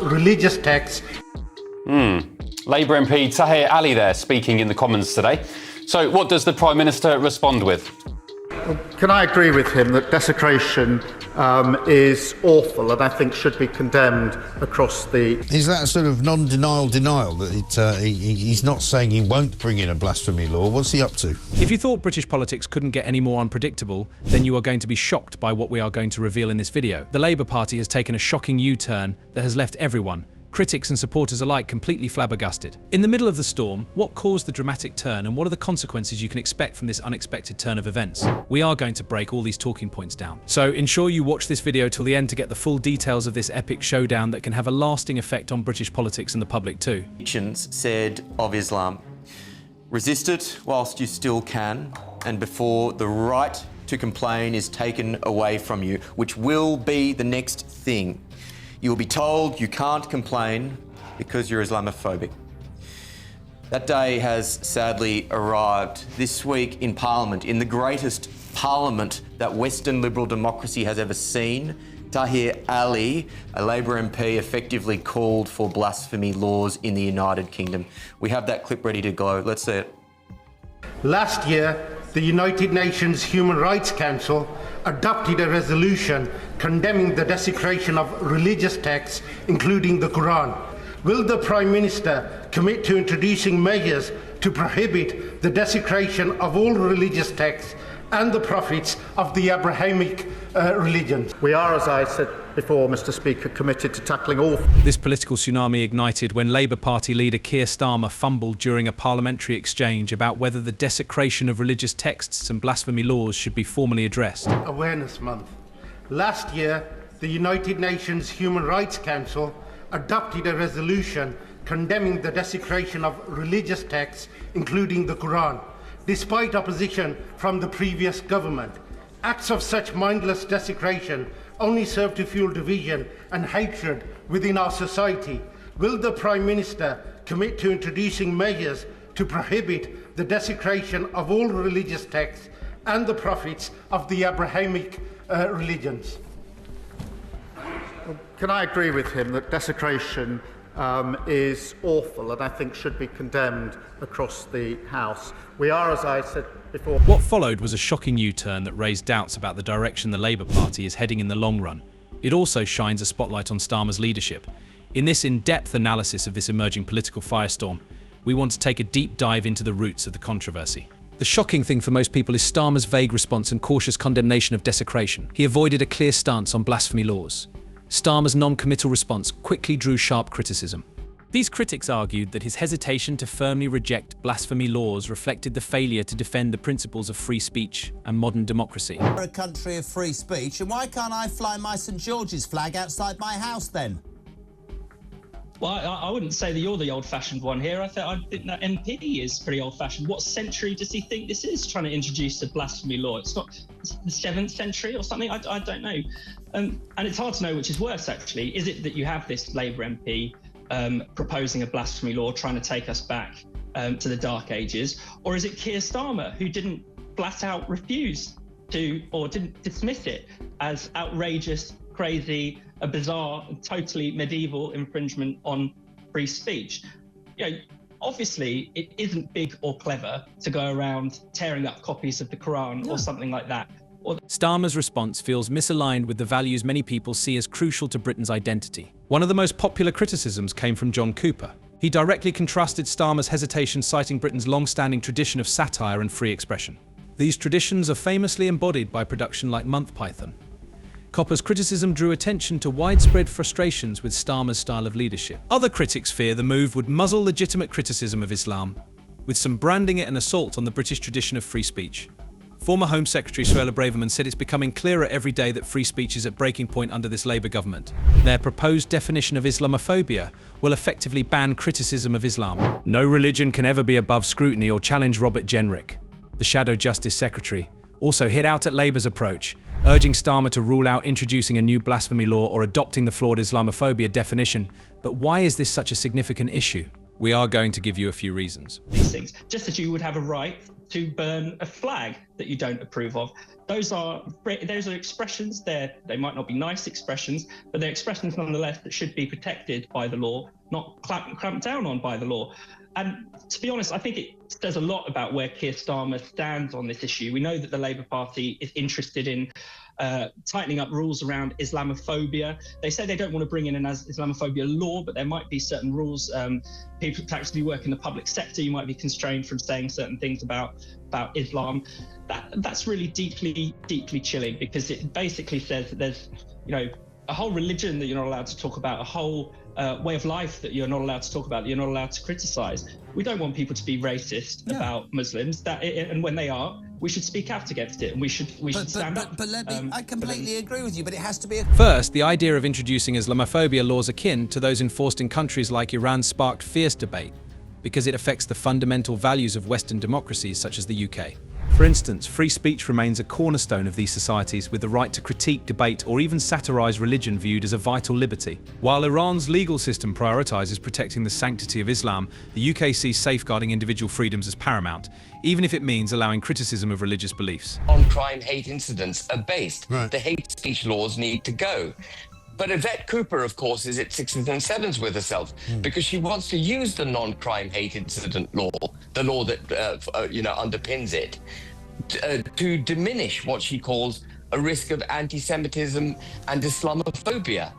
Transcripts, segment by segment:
religious texts. Labour MP Tahir Ali there speaking in the Commons today. So what does the Prime Minister respond with? Can I agree with him that desecration is awful and I think should be condemned across the... Is that a sort of non-denial denial that he's not saying he won't bring in a blasphemy law? What's he up to? If you thought British politics couldn't get any more unpredictable, then you are going to be shocked by what we are going to reveal in this video. The Labour Party has taken a shocking U-turn that has left everyone, critics and supporters alike, completely flabbergasted. In the middle of the storm, what caused the dramatic turn and what are the consequences you can expect from this unexpected turn of events? We are going to break all these talking points down. So ensure you watch this video till the end to get the full details of this epic showdown that can have a lasting effect on British politics and the public too. Said of Islam, resist it whilst you still can, and before the right to complain is taken away from you, which will be the next thing. You will be told you can't complain because you're Islamophobic. That day has sadly arrived this week in Parliament, in the greatest parliament that Western liberal democracy has ever seen. Tahir Ali, a Labour MP, effectively called for blasphemy laws in the United Kingdom. We have that clip ready to go. Let's see it. Last year, the United Nations Human Rights Council adopted a resolution condemning the desecration of religious texts, including the Quran. Will the Prime Minister commit to introducing measures to prohibit the desecration of all religious texts and the prophets of the Abrahamic religions? We are, as I said before, Mr. Speaker, committed to tackling all... This political tsunami ignited when Labour Party leader Keir Starmer fumbled during a parliamentary exchange about whether the desecration of religious texts and blasphemy laws should be formally addressed. Awareness Month. Last year, the United Nations Human Rights Council adopted a resolution condemning the desecration of religious texts, including the Quran. Despite opposition from the previous government, acts of such mindless desecration only serve to fuel division and hatred within our society. Will the Prime Minister commit to introducing measures to prohibit the desecration of all religious texts and the prophets of the Abrahamic religions? Can I agree with him that desecration is awful and I think should be condemned across the House? We are, as I said before... What followed was a shocking U-turn that raised doubts about the direction the Labour Party is heading in the long run. It also shines a spotlight on Starmer's leadership. In this in-depth analysis of this emerging political firestorm, we want to take a deep dive into the roots of the controversy. The shocking thing for most people is Starmer's vague response and cautious condemnation of desecration. He avoided a clear stance on blasphemy laws. Starmer's non-committal response quickly drew sharp criticism. These critics argued that his hesitation to firmly reject blasphemy laws reflected the failure to defend the principles of free speech and modern democracy. We're a country of free speech, and why can't I fly my St George's flag outside my house then? Well, I wouldn't say that you're the old-fashioned one here. I think that MP is pretty old-fashioned. What century does he think this is, trying to introduce a blasphemy law? It's not the 7th century or something? I don't know. And it's hard to know which is worse, actually. Is it that you have this Labour MP proposing a blasphemy law, trying to take us back to the Dark Ages? Or is it Keir Starmer, who didn't flat out refuse to, or didn't dismiss it as outrageous, crazy, a bizarre, totally medieval infringement on free speech? You know, obviously, it isn't big or clever to go around tearing up copies of the Quran or something like that. Starmer's response feels misaligned with the values many people see as crucial to Britain's identity. One of the most popular criticisms came from John Cooper. He directly contrasted Starmer's hesitation, citing Britain's long-standing tradition of satire and free expression. These traditions are famously embodied by production like Month Python. Cooper's criticism drew attention to widespread frustrations with Starmer's style of leadership. Other critics fear the move would muzzle legitimate criticism of Islam, with some branding it an assault on the British tradition of free speech. Former Home Secretary Suella Braverman said it's becoming clearer every day that free speech is at breaking point under this Labour government. Their proposed definition of Islamophobia will effectively ban criticism of Islam. No religion can ever be above scrutiny or challenge Robert Jenrick, the Shadow Justice Secretary, also hit out at Labour's approach, urging Starmer to rule out introducing a new blasphemy law or adopting the flawed Islamophobia definition. But why is this such a significant issue? We are going to give you a few reasons. These things, just as you would have a right to burn a flag that you don't approve of. Those are expressions. They might not be nice expressions, but they're expressions nonetheless that should be protected by the law, not clamped down on by the law. And to be honest, I think it says a lot about where Keir Starmer stands on this issue. We know that the Labour Party is interested in tightening up rules around Islamophobia. They say they don't want to bring in an Islamophobia law, but there might be certain rules. People who actually work in the public sector, you might be constrained from saying certain things about Islam. That's really deeply, deeply chilling, because it basically says that there's, a whole religion that you're not allowed to talk about, a whole way of life that you're not allowed to talk about, that you're not allowed to criticize. We don't want people to be racist about Muslims, and when they are, we should speak out against it, and we should stand up. But let me, I completely agree with you, but it has to be First, the idea of introducing Islamophobia laws akin to those enforced in countries like Iran sparked fierce debate, because it affects the fundamental values of Western democracies such as the UK. For instance, free speech remains a cornerstone of these societies, with the right to critique, debate, or even satirize religion viewed as a vital liberty. While Iran's legal system prioritizes protecting the sanctity of Islam, the UK sees safeguarding individual freedoms as paramount, even if it means allowing criticism of religious beliefs. On-crime hate incidents are based. Right. The hate speech laws need to go. But Yvette Cooper, of course, is at sixes and sevens with herself because she wants to use the non-crime hate incident law, the law that underpins it, to diminish what she calls a risk of anti-Semitism and Islamophobia.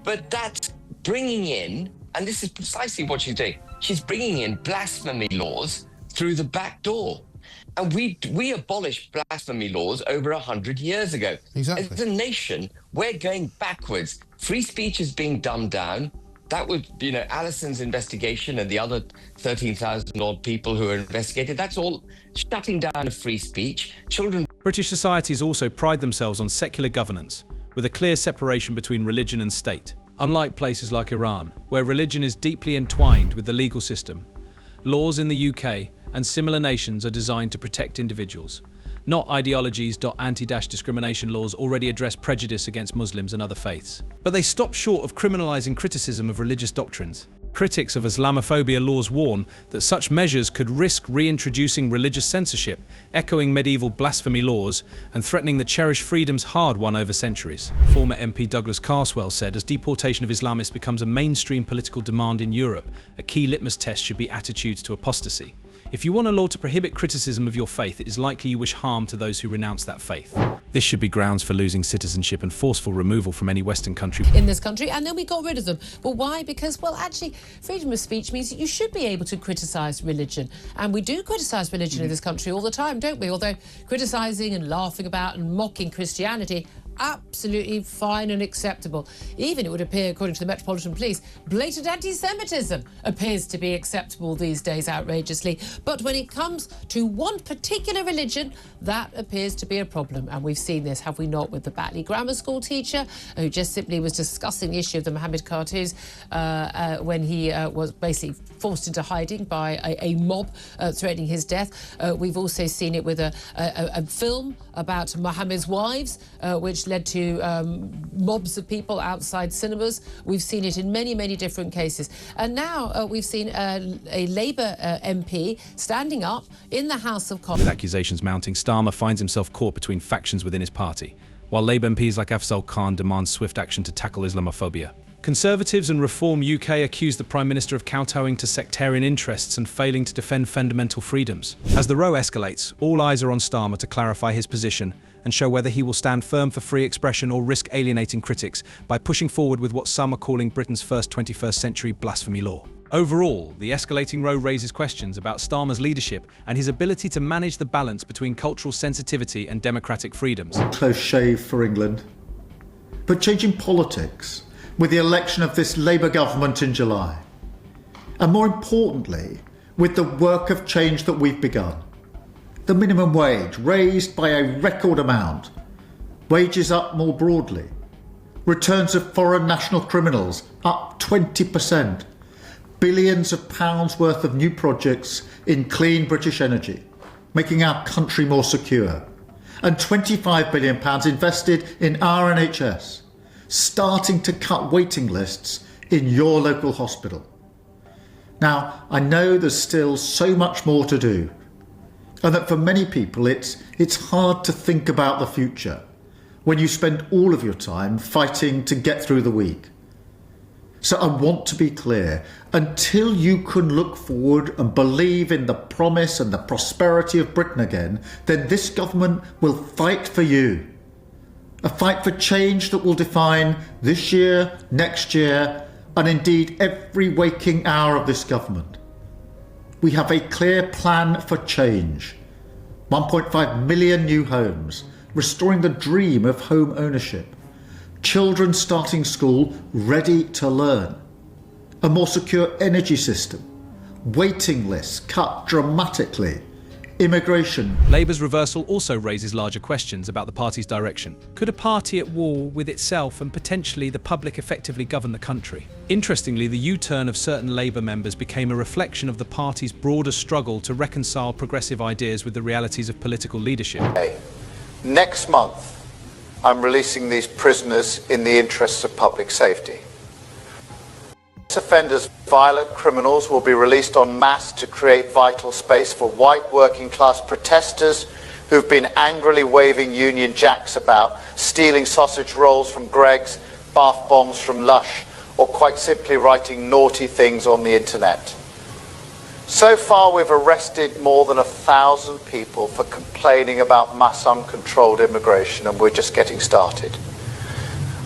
But that's bringing in, and this is precisely what she's doing, she's bringing in blasphemy laws through the back door. And we abolished blasphemy laws over 100 years ago. Exactly. As a nation, we're going backwards. Free speech is being dumbed down. That was, Alison's investigation and the other 13,000 odd people who are investigated, that's all shutting down of free speech. British societies also pride themselves on secular governance, with a clear separation between religion and state. Unlike places like Iran, where religion is deeply entwined with the legal system, laws in the UK and similar nations are designed to protect individuals, not ideologies. Anti-discrimination laws already address prejudice against Muslims and other faiths. But they stop short of criminalizing criticism of religious doctrines. Critics of Islamophobia laws warn that such measures could risk reintroducing religious censorship, echoing medieval blasphemy laws, and threatening the cherished freedoms hard won over centuries. Former MP Douglas Carswell said, as deportation of Islamists becomes a mainstream political demand in Europe, a key litmus test should be attitudes to apostasy. If you want a law to prohibit criticism of your faith, it is likely you wish harm to those who renounce that faith. This should be grounds for losing citizenship and forceful removal from any Western country. In this country, and then we got rid of them. But why? Because, well, actually, freedom of speech means that you should be able to criticise religion. And we do criticise religion in this country all the time, don't we? Although criticising and laughing about and mocking Christianity, absolutely fine and acceptable. Even, it would appear, according to the Metropolitan Police, blatant anti-Semitism appears to be acceptable these days, outrageously. But when it comes to one particular religion, that appears to be a problem. And we've seen this, have we not, with the Batley Grammar School teacher who just simply was discussing the issue of the Mohammed cartoons when he was basically forced into hiding by a mob threatening his death. We've also seen it with a film about Mohammed's wives, which led to mobs of people outside cinemas. We've seen it in many, many different cases. And now we've seen a Labour MP standing up in the House of Commons. With accusations mounting, Starmer finds himself caught between factions within his party, while Labour MPs like Afzal Khan demand swift action to tackle Islamophobia. Conservatives and Reform UK accuse the Prime Minister of kowtowing to sectarian interests and failing to defend fundamental freedoms. As the row escalates, all eyes are on Starmer to clarify his position and show whether he will stand firm for free expression or risk alienating critics by pushing forward with what some are calling Britain's first 21st century blasphemy law. Overall, the escalating row raises questions about Starmer's leadership and his ability to manage the balance between cultural sensitivity and democratic freedoms. Close shave for England, but changing politics with the election of this Labour government in July. And more importantly, with the work of change that we've begun. The minimum wage raised by a record amount, wages up more broadly, returns of foreign national criminals up 20%, billions of pounds worth of new projects in clean British energy, making our country more secure, and £25 billion invested in our NHS, starting to cut waiting lists in your local hospital. Now, I know there's still so much more to do, and that for many people it's hard to think about the future when you spend all of your time fighting to get through the week. So I want to be clear, until you can look forward and believe in the promise and the prosperity of Britain again, then this government will fight for you. A fight for change that will define this year, next year, and indeed every waking hour of this government. We have a clear plan for change. 1.5 million new homes, restoring the dream of home ownership. Children starting school ready to learn. A more secure energy system. Waiting lists cut dramatically. Immigration. Labour's reversal also raises larger questions about the party's direction. Could a party at war with itself and potentially the public effectively govern the country? Interestingly, the U-turn of certain Labour members became a reflection of the party's broader struggle to reconcile progressive ideas with the realities of political leadership. Next month, I'm releasing these prisoners in the interests of public safety. Offenders, violent criminals, will be released en masse to create vital space for white working class protesters who've been angrily waving Union Jacks about, stealing sausage rolls from Greggs, bath bombs from Lush, or quite simply writing naughty things on the internet. So far we've arrested more than 1,000 people for complaining about mass uncontrolled immigration, and we're just getting started.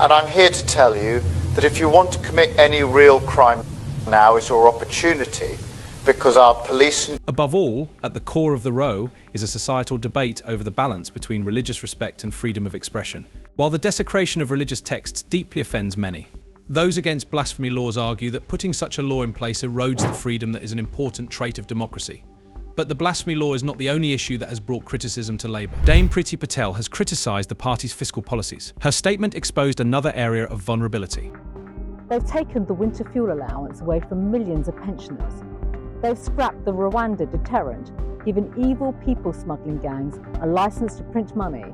And I'm here to tell you that if you want to commit any real crime, now is your opportunity, because our police... Above all, at the core of the row is a societal debate over the balance between religious respect and freedom of expression. While the desecration of religious texts deeply offends many, those against blasphemy laws argue that putting such a law in place erodes the freedom that is an important trait of democracy. But the blasphemy law is not the only issue that has brought criticism to Labour. Dame Priti Patel has criticised the party's fiscal policies. Her statement exposed another area of vulnerability. They've taken the winter fuel allowance away from millions of pensioners. They've scrapped the Rwanda deterrent, given evil people smuggling gangs a licence to print money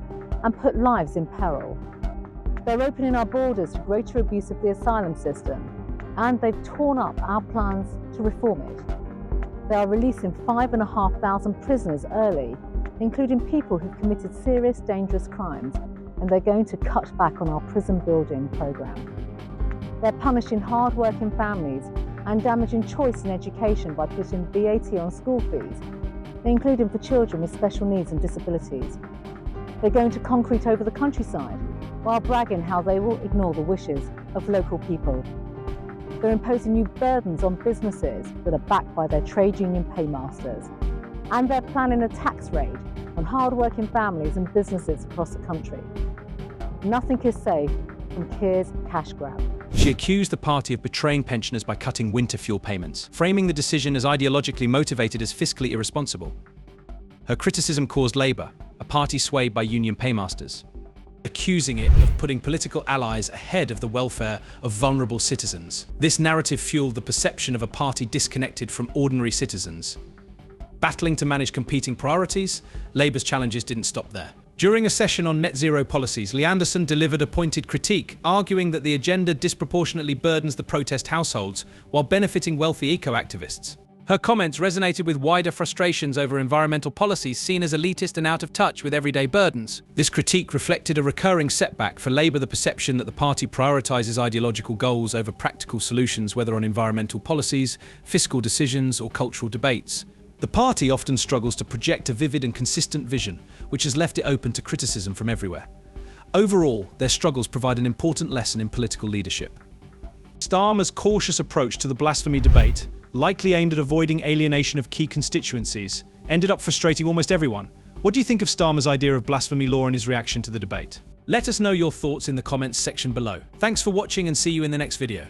and put lives in peril. They're opening our borders to greater abuse of the asylum system, and they've torn up our plans to reform it. They are releasing 5,500 prisoners early, including people who've committed serious, dangerous crimes, and they're going to cut back on our prison building programme. They're punishing hard-working families and damaging choice in education by putting VAT on school fees, including for children with special needs and disabilities. They're going to concrete over the countryside while bragging how they will ignore the wishes of local people. They're imposing new burdens on businesses that are backed by their trade union paymasters. And they're planning a tax raid on hard-working families and businesses across the country. Nothing is safe from Keir's cash grab. She accused the party of betraying pensioners by cutting winter fuel payments, framing the decision as ideologically motivated as fiscally irresponsible. Her criticism caused Labour, a party swayed by union paymasters, accusing it of putting political allies ahead of the welfare of vulnerable citizens. This narrative fueled the perception of a party disconnected from ordinary citizens. Battling to manage competing priorities, Labour's challenges didn't stop there. During a session on net zero policies, Lee Anderson delivered a pointed critique, arguing that the agenda disproportionately burdens the protest households while benefiting wealthy eco-activists. Her comments resonated with wider frustrations over environmental policies seen as elitist and out of touch with everyday burdens. This critique reflected a recurring setback for Labour, the perception that the party prioritises ideological goals over practical solutions, whether on environmental policies, fiscal decisions or cultural debates. The party often struggles to project a vivid and consistent vision, which has left it open to criticism from everywhere. Overall, their struggles provide an important lesson in political leadership. Starmer's cautious approach to the blasphemy debate, likely aimed at avoiding alienation of key constituencies, ended up frustrating almost everyone. What do you think of Starmer's idea of blasphemy law and his reaction to the debate? Let us know your thoughts in the comments section below. Thanks for watching and see you in the next video.